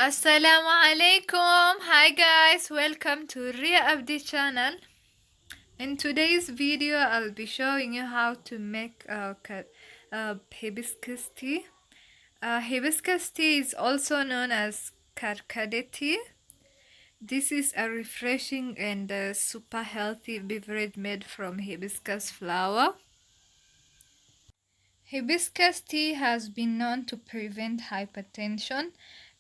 Assalamu alaikum. Hi guys, welcome to Ria Abdi channel. In today's video, I'll be showing you how to make hibiscus tea. Hibiscus tea is also known as karkade tea. This is a refreshing and super healthy beverage made from hibiscus flower. Hibiscus tea has been known to prevent hypertension,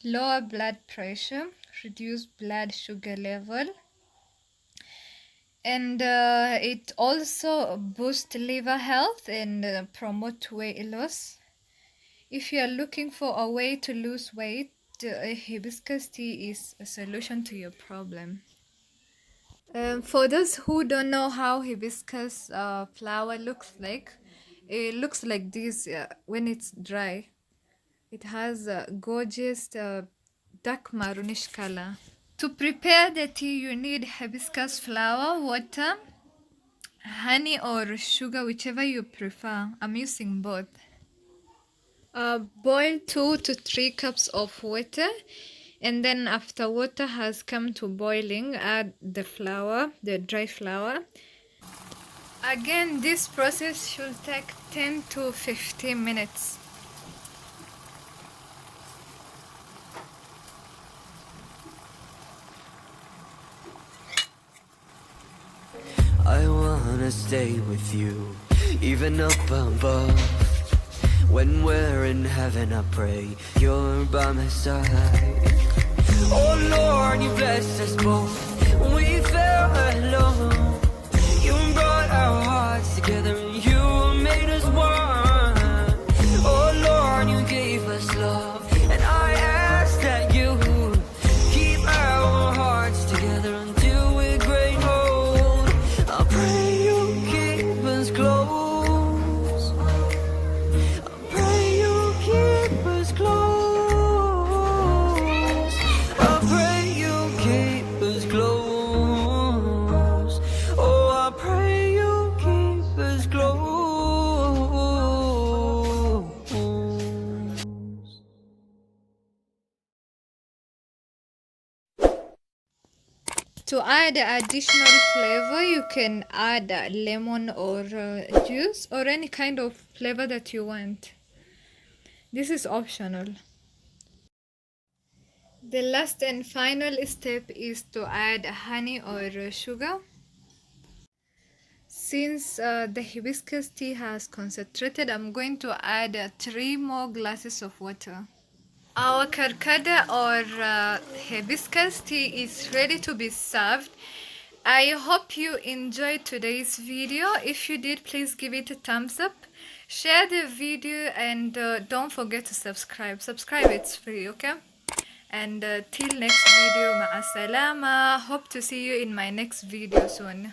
lower blood pressure, reduce blood sugar level, and it also boosts liver health and promote weight loss. If you are looking for a way to lose weight, hibiscus tea is a solution to your problem. For those who don't know how hibiscus flower looks like, it looks like this when it's dry. It has a gorgeous dark maroonish color. To prepare the tea, you need hibiscus flower, water, honey or sugar, whichever you prefer. I'm using both. Boil 2 to 3 cups of water, and then after water has come to boiling, add the flour, the dry flour. Again, this process should take 10 to 15 minutes. I wanna stay with you, even up above. When we're in heaven, I pray you're by my side. Oh Lord, you blessed us both when we fell alone. You brought our hearts together and you made us one. Oh Lord, you gave us love, and I ask that you keep our hearts together until we're great old. I pray you keep us close. I pray you keep us close. I pray you keep us close. Oh, I pray you keep us close. To add additional flavor, you can add lemon or juice or any kind of flavor that you want. This is optional. The last and final step is to add honey or sugar. Since the hibiscus tea has concentrated, I'm going to add 3 more glasses of water. Our karkade or hibiscus tea is ready to be served. I hope you enjoyed today's video. If you did, please give it a thumbs up, share the video, and don't forget to subscribe. Subscribe, it's free, okay? And till next video, ma'a salama. Hope to see you in my next video soon.